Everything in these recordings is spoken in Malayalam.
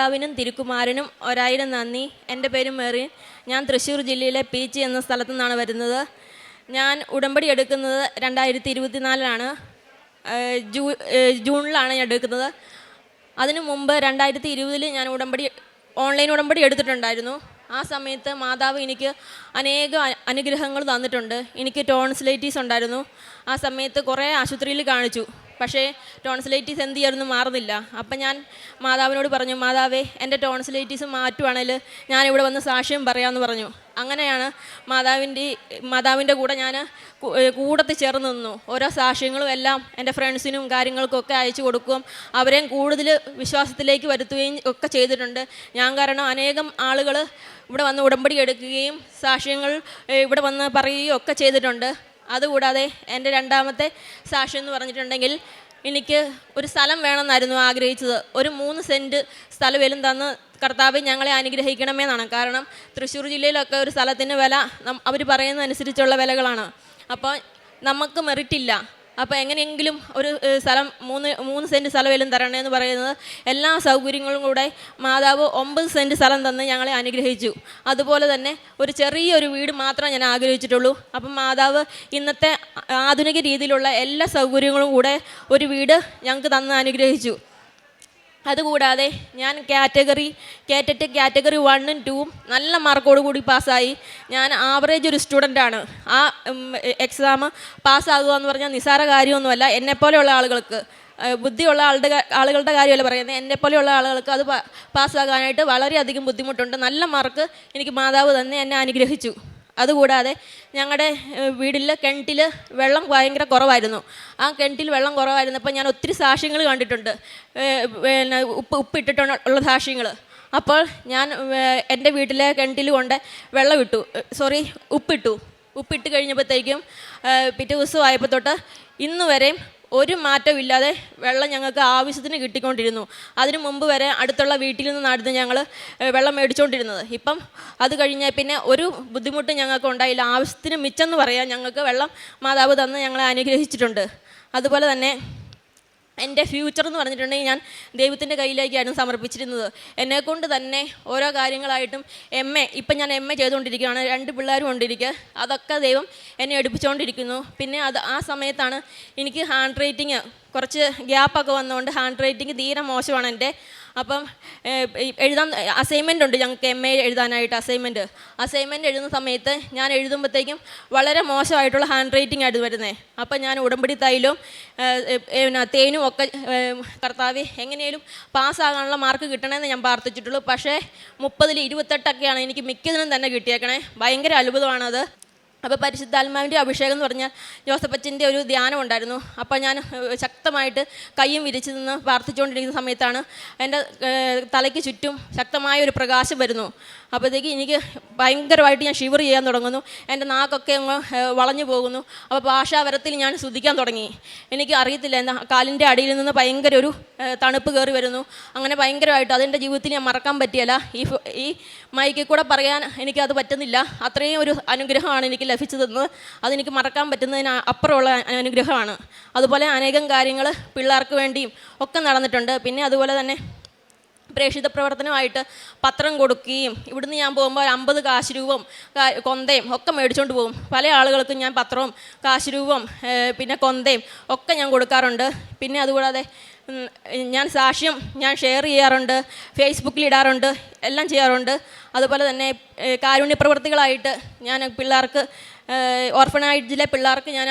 മാതാവിനും തിരുക്കുമാരനും 1000 നന്ദി. എൻ്റെ പേര് മെറിൻ. ഞാൻ തൃശ്ശൂർ ജില്ലയിലെ പീച്ചി എന്ന സ്ഥലത്തു നിന്നാണ് വരുന്നത്. ഞാൻ ഉടമ്പടി എടുക്കുന്നത് 2024 ജൂണിലാണ് ഞാൻ എടുക്കുന്നത്. അതിനു മുമ്പ് 2020 ഞാൻ ഓൺലൈൻ ഉടമ്പടി എടുത്തിട്ടുണ്ടായിരുന്നു. ആ സമയത്ത് മാതാവ് എനിക്ക് അനേകം അനുഗ്രഹങ്ങൾ തന്നിട്ടുണ്ട്. എനിക്ക് ടോൺസിലൈറ്റീസ് ഉണ്ടായിരുന്നു. ആ സമയത്ത് കുറേ ആശുപത്രിയിൽ കാണിച്ചു. പക്ഷേ ടോൺസിലൈറ്റീസ് എന്ത് ചെയ്യാറൊന്ന് മാറുന്നില്ല. അപ്പം ഞാൻ മാതാവിനോട് പറഞ്ഞു, മാതാവേ എൻ്റെ ടോൺസിലൈറ്റീസ് മാറ്റുവാണെങ്കിൽ ഞാനിവിടെ വന്ന് സാക്ഷ്യം പറയാമെന്ന് പറഞ്ഞു. അങ്ങനെയാണ് മാതാവിൻ്റെ കൂടെ ഞാൻ കൂടത്തിൽ ചേർന്ന് നിന്നു. ഓരോ സാക്ഷ്യങ്ങളും എല്ലാം എൻ്റെ ഫ്രണ്ട്സിനും കാര്യങ്ങൾക്കൊക്കെ അയച്ചു കൊടുക്കുകയും അവരെയും കൂടുതൽ വിശ്വാസത്തിലേക്ക് വരുത്തുകയും ഒക്കെ ചെയ്തിട്ടുണ്ട്. ഞാൻ കാരണം അനേകം ആളുകൾ ഇവിടെ വന്ന് ഉടമ്പടി എടുക്കുകയും സാക്ഷ്യങ്ങൾ ഇവിടെ വന്ന് പറയുകയും ഒക്കെ ചെയ്തിട്ടുണ്ട്. അതുകൂടാതെ എൻ്റെ രണ്ടാമത്തെ സാക്ഷ്യം എന്ന് പറഞ്ഞിട്ടുണ്ടെങ്കിൽ, എനിക്ക് ഒരു സ്ഥലം വേണമെന്നായിരുന്നു ആഗ്രഹിച്ചത്. ഒരു 3 സെൻറ്റ് സ്ഥലവേലും തന്ന് കർത്താവ് ഞങ്ങളെ അനുഗ്രഹിക്കണമെന്നാണ്. കാരണം തൃശ്ശൂർ ജില്ലയിലൊക്കെ ഒരു സ്ഥലത്തിന് വില അവർ പറയുന്നതനുസരിച്ചുള്ള വിലകളാണ്. അപ്പോൾ നമുക്ക് മെറിറ്റില്ല. അപ്പോൾ എങ്ങനെയെങ്കിലും ഒരു സ്ഥലം 3 സെൻറ്റ് സ്ഥലവേലും തരണമെന്ന് പറയുന്നത്. എല്ലാ സൗകര്യങ്ങളും കൂടെ മാതാവ് 9 സെൻറ്റ് സ്ഥലം തന്ന് ഞങ്ങളെ അനുഗ്രഹിച്ചു. അതുപോലെ തന്നെ ഒരു ചെറിയൊരു വീട് മാത്രമേ ഞാൻ ആഗ്രഹിച്ചിട്ടുള്ളൂ. അപ്പം മാതാവ് ഇന്നത്തെ ആധുനിക രീതിയിലുള്ള എല്ലാ സൗകര്യങ്ങളും കൂടെ ഒരു വീട് ഞങ്ങൾക്ക് തന്ന് അനുഗ്രഹിച്ചു. അതുകൂടാതെ ഞാൻ കാറ്റഗറി 1ഉം 2ഉം നല്ല മാർക്കോട് കൂടി പാസ്സായി. ഞാൻ ആവറേജ് ഒരു സ്റ്റുഡൻ്റാണ്. ആ എക്സാം പാസ്സാകുക എന്ന് പറഞ്ഞാൽ നിസ്സാര കാര്യമൊന്നുമല്ല. എന്നെപ്പോലെയുള്ള ആളുകൾക്ക്, ബുദ്ധിയുള്ള ആളുകളുടെ കാര്യമല്ല പറയുന്നത്, എന്നെപ്പോലെയുള്ള ആളുകൾക്ക് അത് പാസ്സാകാനായിട്ട് വളരെയധികം ബുദ്ധിമുട്ടുണ്ട്. നല്ല മാർക്ക് എനിക്ക് മാതാവ് തന്നെ എന്നെ അനുഗ്രഹിച്ചു. അതുകൂടാതെ ഞങ്ങളുടെ വീട്ടിൽ കിണറ്റിൽ വെള്ളം ഭയങ്കര കുറവായിരുന്നു. ആ കിണറ്റിൽ വെള്ളം കുറവായിരുന്നപ്പോൾ ഞാൻ ഒത്തിരി സാക്ഷ്യങ്ങൾ കണ്ടിട്ടുണ്ട്. ഉപ്പിട്ടിട്ടുള്ള സാക്ഷ്യങ്ങൾ. അപ്പോൾ ഞാൻ എൻ്റെ വീട്ടിലെ കിണറ്റിൽ കൊണ്ട് ഉപ്പിട്ട് കഴിഞ്ഞപ്പോഴത്തേക്കും പിറ്റേ ദിവസം ആയപ്പോൾ തൊട്ട് ഇന്ന് വരെയും ഒരു മാറ്റവും ഇല്ലാതെ വെള്ളം ഞങ്ങൾക്ക് ആവശ്യത്തിന് കിട്ടിക്കൊണ്ടിരുന്നു. അതിനു മുമ്പ് വരെ അടുത്തുള്ള വീട്ടിൽ നിന്നായിരുന്നു ഞങ്ങൾ വെള്ളം മേടിച്ചുകൊണ്ടിരുന്നത്. ഇപ്പം അത് കഴിഞ്ഞാൽ പിന്നെ ഒരു ബുദ്ധിമുട്ടും ഞങ്ങൾക്ക് ഉണ്ടായില്ല. ആവശ്യത്തിന് മിച്ചെന്ന് പറയാൻ ഞങ്ങൾക്ക് വെള്ളം മാതാവ് തന്ന് ഞങ്ങളെ അനുഗ്രഹിച്ചിട്ടുണ്ട്. അതുപോലെ തന്നെ എൻ്റെ ഫ്യൂച്ചർ എന്ന് പറഞ്ഞിട്ടുണ്ടെങ്കിൽ ഞാൻ ദൈവത്തിൻ്റെ കയ്യിലേക്കായിരുന്നു സമർപ്പിച്ചിരുന്നത്. എന്നെക്കൊണ്ട് തന്നെ ഓരോ കാര്യങ്ങളായിട്ടും ഇപ്പം ഞാൻ MA ചെയ്തുകൊണ്ടിരിക്കുകയാണ്. 2 പിള്ളേരും കൊണ്ടിരിക്കുക. അതൊക്കെ ദൈവം എന്നെ എടുപ്പിച്ചുകൊണ്ടിരിക്കുന്നു. പിന്നെ ആ സമയത്താണ് എനിക്ക് ഹാൻഡ് റൈറ്റിങ് കുറച്ച് ഗ്യാപ്പൊക്കെ വന്നതുകൊണ്ട് ഹാൻഡ് റൈറ്റിങ് തീരെ മോശമാണ് എൻ്റെ. അപ്പം അസൈൻമെൻ്റ് ഉണ്ട് ഞങ്ങൾക്ക് MA എഴുതാനായിട്ട്. അസൈൻമെൻറ്റ് എഴുതുന്ന സമയത്ത് ഞാൻ എഴുതുമ്പോഴത്തേക്കും വളരെ മോശമായിട്ടുള്ള ഹാൻഡ് റൈറ്റിംഗ് ആയിട്ട് വരുന്നത്. അപ്പം ഞാൻ ഉടമ്പടി തൈലും തേനും ഒക്കെ കർത്താവേ എങ്ങനെയും പാസ്സാകാനുള്ള മാർക്ക് കിട്ടണമെന്ന് ഞാൻ പ്രാർത്ഥിച്ചിട്ടുള്ളൂ. പക്ഷേ 30ൽ 28ഒക്കെയാണ് എനിക്ക് മിക്കതിനും തന്നെ കിട്ടിയേക്കണേ. ഭയങ്കര അത്ഭുതമാണത്. അപ്പോൾ പരിശുദ്ധാത്മാവിൻ്റെ അഭിഷേകം എന്ന് പറഞ്ഞാൽ ജോസഫച്ചൻ്റെ ഒരു ധ്യാനം ഉണ്ടായിരുന്നു. അപ്പോൾ ഞാൻ ശക്തമായിട്ട് കയ്യും വിരിച്ച് നിന്ന് പ്രാർത്ഥിച്ചുകൊണ്ടിരിക്കുന്ന സമയത്താണ് എൻ്റെ തലയ്ക്ക് ചുറ്റും ശക്തമായ ഒരു പ്രകാശം വരുന്നു. അപ്പോഴത്തേക്ക് എനിക്ക് ഭയങ്കരമായിട്ട് ഞാൻ ഷിവർ ചെയ്യാൻ തുടങ്ങുന്നു. എൻ്റെ നാക്കൊക്കെ അങ്ങ് വളഞ്ഞു പോകുന്നു. അപ്പോൾ ഭാഷാവരത്തിൽ ഞാൻ സ്തുതിക്കാൻ തുടങ്ങി. എനിക്ക് അറിയത്തില്ല, എന്താ കാലിൻ്റെ അടിയിൽ നിന്ന് ഭയങ്കര ഒരു തണുപ്പ് കയറി വരുന്നു. അങ്ങനെ ഭയങ്കരമായിട്ട് അതെൻ്റെ ജീവിതത്തിൽ ഞാൻ മറക്കാൻ പറ്റിയല്ല. ഈ മൈക്കിൽ കൂടെ പറയാൻ എനിക്കത് പറ്റുന്നില്ല. അത്രയും ഒരു അനുഗ്രഹമാണ് എനിക്ക് ലഭിച്ചതെന്ന്. അതെനിക്ക് മറക്കാൻ പറ്റുന്നതിന് അപ്പുറമുള്ള അനുഗ്രഹമാണ്. അതുപോലെ അനേകം കാര്യങ്ങൾ പിള്ളേർക്ക് വേണ്ടിയും ഒക്കെ നടന്നിട്ടുണ്ട്. പിന്നെ അതുപോലെ തന്നെ പ്രേക്ഷിത പ്രവർത്തനമായിട്ട് പത്രം കൊടുക്കുകയും ഇവിടുന്ന് ഞാൻ പോകുമ്പോൾ 50 കാശ് രൂപയും കൊന്തയും ഒക്കെ മേടിച്ചുകൊണ്ട് പോകും. പല ആളുകൾക്കും ഞാൻ പത്രവും കാശ് രൂപയും പിന്നെ കൊന്തയും ഒക്കെ ഞാൻ കൊടുക്കാറുണ്ട്. പിന്നെ അതുകൂടാതെ ഞാൻ സാക്ഷ്യം ഷെയർ ചെയ്യാറുണ്ട്, ഫേസ്ബുക്കിൽ ഇടാറുണ്ട്, എല്ലാം ചെയ്യാറുണ്ട്. അതുപോലെ തന്നെ കാരുണ്യ പ്രവർത്തികളായിട്ട് ഞാൻ പിള്ളേർക്ക്, ഓർഫനേജിലെ പിള്ളേർക്ക് ഞാൻ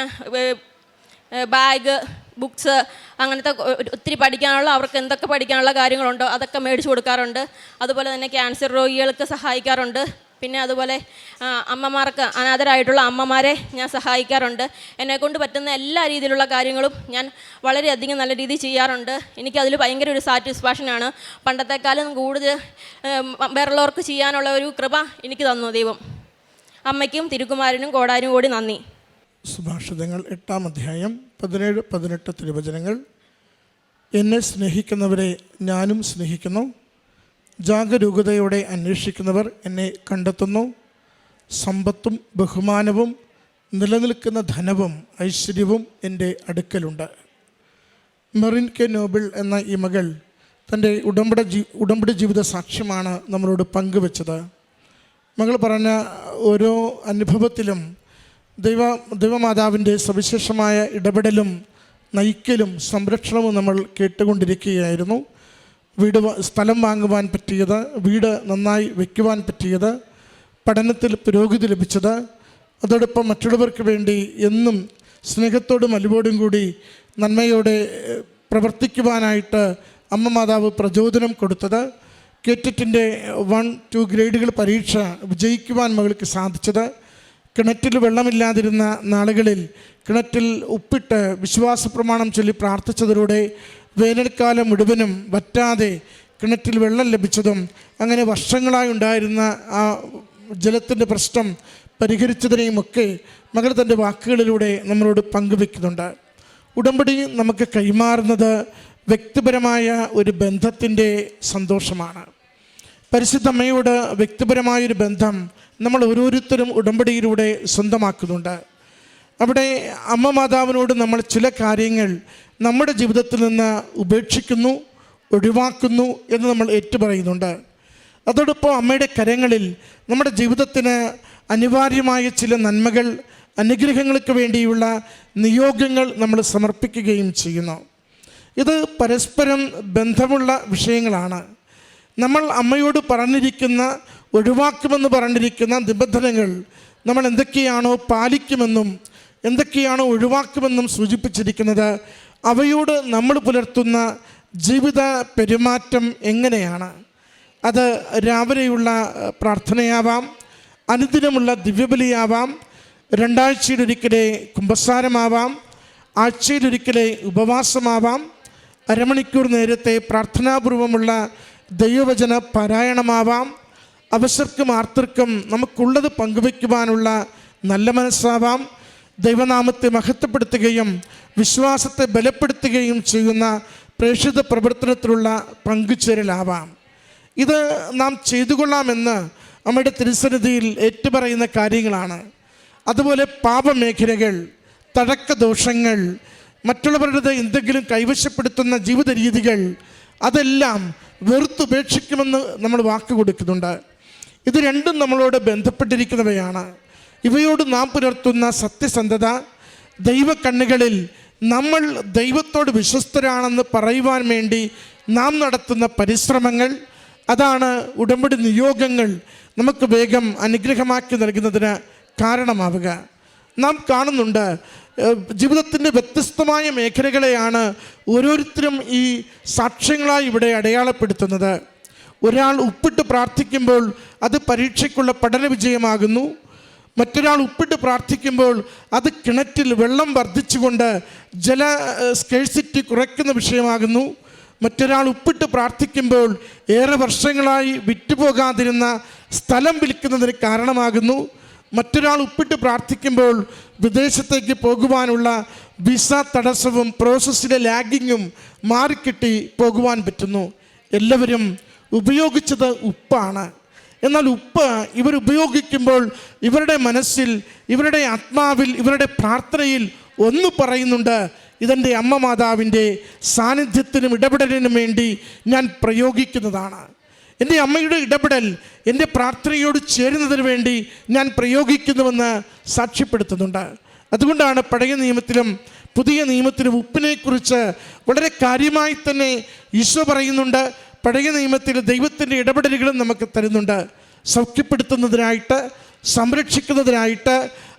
ബാഗ്, ബുക്സ്, അങ്ങനത്തെ ഒത്തിരി പഠിക്കാനുള്ള, അവർക്ക് എന്തൊക്കെ പഠിക്കാനുള്ള കാര്യങ്ങളുണ്ടോ അതൊക്കെ മേടിച്ച് കൊടുക്കാറുണ്ട്. അതുപോലെ തന്നെ ക്യാൻസർ രോഗികൾക്ക് സഹായിക്കാറുണ്ട്. പിന്നെ അതുപോലെ അമ്മമാർക്ക്, അനാഥരായിട്ടുള്ള അമ്മമാരെ ഞാൻ സഹായിക്കാറുണ്ട്. എന്നെക്കൊണ്ട് പറ്റുന്ന എല്ലാ രീതിയിലുള്ള കാര്യങ്ങളും ഞാൻ വളരെയധികം നല്ല രീതിയിൽ ചെയ്യാറുണ്ട്. എനിക്കതിൽ ഭയങ്കര ഒരു സാറ്റിസ്ഫാക്ഷനാണ്. പണ്ടത്തെക്കാലം കൂടുതൽ വേറുള്ളവർക്ക് ചെയ്യാനുള്ള ഒരു കൃപ എനിക്ക് തന്നു ദൈവം. അമ്മയ്ക്കും തിരുക്കുമാരനും കോടാനും കൂടി നന്ദി. സുഭാഷിതങ്ങൾ 8-ാം അധ്യായം 17-18 തിരുവചനങ്ങൾ. എന്നെ സ്നേഹിക്കുന്നവരെ ഞാനും സ്നേഹിക്കുന്നു. ജാഗരൂകതയോടെ അന്വേഷിക്കുന്നവർ എന്നെ കണ്ടെത്തുന്നു. സമ്പത്തും ബഹുമാനവും നിലനിൽക്കുന്ന ധനവും ഐശ്വര്യവും എൻ്റെ അടുക്കലുണ്ട്. മെറിൻ കെ നോബിൾ എന്ന ഈ മകൾ തൻ്റെ ഉടമ്പടി ജീവിത സാക്ഷ്യമാണ് നമ്മളോട് പങ്കുവെച്ചത്. മകൾ പറഞ്ഞ ഓരോ അനുഭവത്തിലും ദൈവമാതാവിൻ്റെ സവിശേഷമായ ഇടപെടലും നയിക്കലും സംരക്ഷണവും നമ്മൾ കേട്ടുകൊണ്ടിരിക്കുകയായിരുന്നു. സ്ഥലം വാങ്ങുവാൻ പറ്റിയത്, വീട് നന്നായി വയ്ക്കുവാൻ പറ്റിയത്, പഠനത്തിൽ പുരോഗതി ലഭിച്ചത്, അതോടൊപ്പം മറ്റുള്ളവർക്ക് വേണ്ടി എന്നും സ്നേഹത്തോടും അലിവോടും കൂടി നന്മയോടെ പ്രവർത്തിക്കുവാനായിട്ട് അമ്മ മാതാവ് പ്രചോദനം കൊടുത്തത്, കേറ്ററ്റിൻ്റെ 1-2 ഗ്രേഡുകൾ പരീക്ഷ വിജയിക്കുവാൻ മകൾക്ക് സാധിച്ചത്, കിണറ്റിൽ വെള്ളമില്ലാതിരുന്ന നാളുകളിൽ കിണറ്റിൽ ഉപ്പിട്ട് വിശ്വാസ പ്രമാണം ചൊല്ലി പ്രാർത്ഥിച്ചതിലൂടെ വേനൽക്കാലം മുഴുവനും വറ്റാതെ കിണറ്റിൽ വെള്ളം ലഭിച്ചതും, അങ്ങനെ വർഷങ്ങളായി ഉണ്ടായിരുന്ന ആ ജലത്തിൻ്റെ പ്രശ്നം പരിഹരിച്ചതിനെയുമൊക്കെ മകൾ തൻ്റെ വാക്കുകളിലൂടെ നമ്മളോട് പങ്കുവെക്കുന്നുണ്ട്. ഉടമ്പടി നമുക്ക് കൈമാറുന്നത് വ്യക്തിപരമായ ഒരു ബന്ധത്തിൻ്റെ സന്തോഷമാണ്. പരിശുദ്ധ അമ്മയോട് വ്യക്തിപരമായൊരു ബന്ധം നമ്മൾ ഓരോരുത്തരും ഉടമ്പടിയിലൂടെ സ്വന്തമാക്കുന്നുണ്ട്. അവിടെ അമ്മ മാതാവിനോട് നമ്മൾ ചില കാര്യങ്ങൾ നമ്മുടെ ജീവിതത്തിൽ നിന്ന് ഉപേക്ഷിക്കുന്നു, ഒഴിവാക്കുന്നു എന്ന് നമ്മൾ ഏറ്റുപറയുന്നുണ്ട്. അതോടൊപ്പം അമ്മയുടെ കരങ്ങളിൽ നമ്മുടെ ജീവിതത്തിന് അനിവാര്യമായ ചില നന്മകൾ, അനുഗ്രഹങ്ങൾക്ക് വേണ്ടിയുള്ള നിയോഗങ്ങൾ നമ്മൾ സമർപ്പിക്കുകയും ചെയ്യുന്നു. ഇത് പരസ്പരം ബന്ധമുള്ള വിഷയങ്ങളാണ്. നമ്മൾ അമ്മയോട് പറഞ്ഞിരിക്കുന്ന, ഒഴിവാക്കുമെന്ന് പറഞ്ഞിരിക്കുന്ന നിബന്ധനകൾ നമ്മൾ എന്തൊക്കെയാണോ പാലിക്കുമെന്നും എന്തൊക്കെയാണോ ഒഴിവാക്കുമെന്നും സൂചിപ്പിച്ചിരിക്കുന്നത്, അവയോട് നമ്മൾ പുലർത്തുന്ന ജീവിത പെരുമാറ്റം എങ്ങനെയാണ്? അത് രാവിലെയുള്ള പ്രാർത്ഥനയാവാം, അനുദിനമുള്ള ദിവ്യബലിയാവാം, 2 ആഴ്ചയിലൊരിക്കലെ കുമ്പസാരമാവാം, ആഴ്ചയിലൊരിക്കലെ ഉപവാസമാവാം, അരമണിക്കൂർ നേരത്തെ പ്രാർത്ഥനാപൂർവമുള്ള ദൈവവചന പാരായണമാവാം, അവസർക്കും ആർത്തർക്കും നമുക്കുള്ളത് പങ്കുവയ്ക്കുവാനുള്ള നല്ല മനസ്സാവാം, ദൈവനാമത്തെ മഹത്വപ്പെടുത്തുകയും വിശ്വാസത്തെ ബലപ്പെടുത്തുകയും ചെയ്യുന്ന പ്രേക്ഷിത പ്രവർത്തനത്തിലുള്ള പങ്കുചേരലാവാം. ഇത് നാം ചെയ്തുകൊള്ളാമെന്ന് അമ്മയുടെ തിരുസന്നിധിയിൽ ഏറ്റുപറയുന്ന കാര്യങ്ങളാണ്. അതുപോലെ പാപമേഖലകൾ, തഴക്കദോഷങ്ങൾ, മറ്റുള്ളവരുടെ എന്തെങ്കിലും കൈവശപ്പെടുത്തുന്ന ജീവിത രീതികൾ, അതെല്ലാം വെറുത്തുപേക്ഷിക്കുമെന്ന് നമ്മൾ വാക്ക് കൊടുക്കുന്നുണ്ട്. ഇത് രണ്ടും നമ്മളോട് ബന്ധപ്പെട്ടിരിക്കുന്നവയാണ്. ഇവയോട് നാം പുലർത്തുന്ന സത്യസന്ധത, ദൈവക്കണ്ണുകളിൽ നമ്മൾ ദൈവത്തോട് വിശ്വസ്തരാണെന്ന് പറയുവാൻ വേണ്ടി നാം നടത്തുന്ന പരിശ്രമങ്ങൾ, അതാണ് ഉടമ്പടി നിയോഗങ്ങൾ നമുക്ക് വേഗം അനുഗ്രഹമാക്കി നൽകുന്നതിന് കാരണമാവുക. നാം കാണുന്നുണ്ട്, ജീവിതത്തിൻ്റെ വ്യത്യസ്തമായ മേഖലകളെയാണ് ഓരോരുത്തരും ഈ സാക്ഷ്യങ്ങളായി ഇവിടെ അടയാളപ്പെടുത്തുന്നത്. ഒരാൾ ഉപ്പിട്ട് പ്രാർത്ഥിക്കുമ്പോൾ അത് പരീക്ഷയ്ക്കുള്ള പഠന വിജയമാകുന്നു. മറ്റൊരാൾ ഉപ്പിട്ട് പ്രാർത്ഥിക്കുമ്പോൾ അത് കിണറ്റിൽ വെള്ളം വർദ്ധിച്ചുകൊണ്ട് ജല സ്കേഴ്സിറ്റി കുറയ്ക്കുന്ന വിഷയമാകുന്നു. മറ്റൊരാൾ ഉപ്പിട്ട് പ്രാർത്ഥിക്കുമ്പോൾ ഏറെ വർഷങ്ങളായി വിറ്റുപോകാതിരുന്ന സ്ഥലം വിൽക്കുന്നതിന് കാരണമാകുന്നു. മറ്റൊരാൾ ഉപ്പിട്ട് പ്രാർത്ഥിക്കുമ്പോൾ വിദേശത്തേക്ക് പോകുവാനുള്ള വിസ തടസ്സവും പ്രോസസ്സിലെ ലാഗിങ്ങും മാറിക്കിട്ടി പോകുവാൻ പറ്റുന്നു. എല്ലാവരും ഉപയോഗിച്ചത് ഉപ്പാണ്. എന്നാൽ ഉപ്പ് ഇവരുപയോഗിക്കുമ്പോൾ ഇവരുടെ മനസ്സിൽ, ഇവരുടെ ആത്മാവിൽ, ഇവരുടെ പ്രാർത്ഥനയിൽ ഒന്ന് പറയുന്നുണ്ട്: ഇതെൻ്റെ അമ്മ മാതാവിൻ്റെ സാന്നിധ്യത്തിനും ഇടപെടലിനും വേണ്ടി ഞാൻ പ്രയോഗിക്കുന്നതാണ്. എൻ്റെ അമ്മയുടെ ഇടപെടൽ എൻ്റെ പ്രാർത്ഥനയോട് ചേരുന്നതിന് വേണ്ടി ഞാൻ പ്രയോഗിക്കുന്നുവെന്ന് സാക്ഷ്യപ്പെടുത്തുന്നുണ്ട്. അതുകൊണ്ടാണ് പഴയ നിയമത്തിലും പുതിയ നിയമത്തിലും ഉപ്പിനെക്കുറിച്ച് വളരെ കാര്യമായി തന്നെ ഈശോ പറയുന്നുണ്ട്. പഴയ നിയമത്തിൽ ദൈവത്തിൻ്റെ ഇടപെടലുകളും നമുക്ക് തരുന്നുണ്ട്. സൗഖ്യപ്പെടുത്തുന്നതിനായിട്ട്, സംരക്ഷിക്കുന്നതിനായിട്ട്,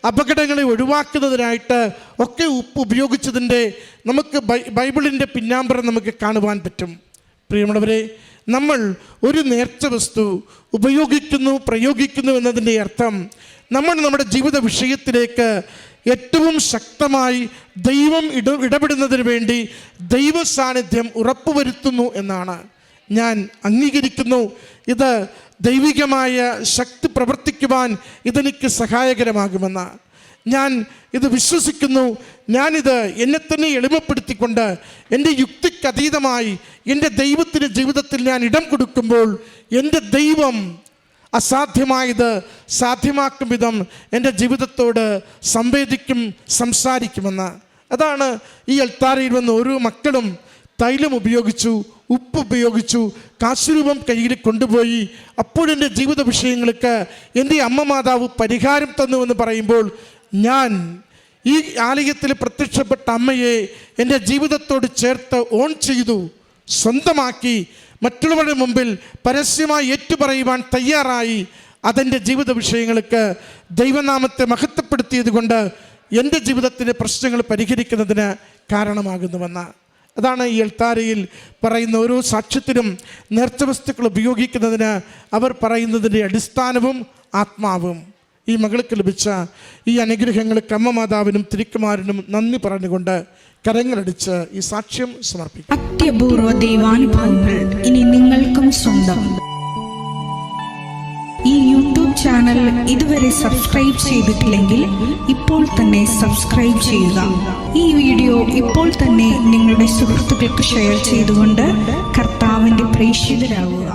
അപകടങ്ങളെ ഒഴിവാക്കുന്നതിനായിട്ട് ഒക്കെ ഉപ്പ് ഉപയോഗിച്ചതിൻ്റെ നമുക്ക് ബൈബിളിൻ്റെ പിന്നാമ്പറം നമുക്ക് കാണുവാൻ പറ്റും. പ്രിയമുള്ളവരെ, നമ്മൾ ഒരു നേർച്ച വസ്തു ഉപയോഗിക്കുന്നു, പ്രയോഗിക്കുന്നു എന്നതിൻ്റെ അർത്ഥം നമ്മൾ നമ്മുടെ ജീവിത വിഷയത്തിലേക്ക് ഏറ്റവും ശക്തമായി ദൈവം ഇടപെടുന്നതിന് വേണ്ടി ദൈവ സാന്നിധ്യം ഉറപ്പുവരുത്തുന്നു എന്നാണ്. ഞാൻ അംഗീകരിക്കുന്നു, ഇത് ദൈവികമായ ശക്തി പ്രവർത്തിക്കുവാൻ ഇതെനിക്ക് സഹായകരമാകുമെന്ന് ഞാൻ ഇത് വിശ്വസിക്കുന്നു. ഞാനിത് എന്നെ തന്നെ എളിമപ്പെടുത്തിക്കൊണ്ട് എൻ്റെ യുക്തിക്കതീതമായി എൻ്റെ ദൈവത്തിൻ്റെ ജീവിതത്തിൽ ഞാൻ ഇടം കൊടുക്കുമ്പോൾ എൻ്റെ ദൈവം അസാധ്യമായത് സാധ്യമാക്കും വിധം എൻ്റെ ജീവിതത്തോട് സംവേദിക്കും, സംസാരിക്കുമെന്ന്. അതാണ് ഈ അൾത്താരയിൽ വന്ന് ഓരോ മക്കളും തൈലം ഉപയോഗിച്ചു, ഉപ്പ് ഉപയോഗിച്ചു, കാശുരൂപം കയ്യിൽ കൊണ്ടുപോയി. അപ്പോഴെൻ്റെ ജീവിത വിഷയങ്ങൾക്ക് എൻ്റെ അമ്മ മാതാവ് പരിഹാരം തന്നുവെന്ന് പറയുമ്പോൾ ഞാൻ ഈ ആലയത്തിൽ പ്രത്യക്ഷപ്പെട്ട അമ്മയെ എൻ്റെ ജീവിതത്തോട് ചേർത്ത് ഓൺ ചെയ്തു, സ്വന്തമാക്കി, മറ്റുള്ളവരുടെ മുമ്പിൽ പരസ്യമായി ഏറ്റുപറയുവാൻ തയ്യാറായി. അതെൻ്റെ ജീവിത വിഷയങ്ങൾക്ക് ദൈവനാമത്തെ മഹത്വപ്പെടുത്തിയത് കൊണ്ട് എൻ്റെ ജീവിതത്തിൻ്റെ പ്രശ്നങ്ങൾ പരിഹരിക്കുന്നതിന് കാരണമാകുന്നുവെന്ന്. അതാണ് ഈ എൽത്താരയിൽ പറയുന്ന ഓരോ സാക്ഷ്യത്തിനും നേർച്ച വസ്തുക്കൾ ഉപയോഗിക്കുന്നതിന് അവർ പറയുന്നതിൻ്റെ അടിസ്ഥാനവും ആത്മാവും. ഈ മകൾക്ക് ലഭിച്ച ഈ അനുഗ്രഹങ്ങൾക്ക് അമ്മ മാതാവിനും തിരുക്കുമാരനും നന്ദി പറഞ്ഞുകൊണ്ട് കരങ്ങളടിച്ച് ഈ സാക്ഷ്യം സമർപ്പിക്കും. അത്യപൂർവ ദൈവാനുഭവങ്ങൾ ഇനി നിങ്ങൾക്കും സ്വന്തം. ഈ യൂട്യൂബ് ചാനൽ ഇതുവരെ സബ്സ്ക്രൈബ് ചെയ്തിട്ടില്ലെങ്കിൽ ഇപ്പോൾ തന്നെ സബ്സ്ക്രൈബ് ചെയ്യുക. ഈ വീഡിയോ ഇപ്പോൾ തന്നെ നിങ്ങളുടെ സുഹൃത്തുക്കൾക്ക് ഷെയർ ചെയ്തുകൊണ്ട് കർത്താവിൻ്റെ പ്രേക്ഷിതരാകുക.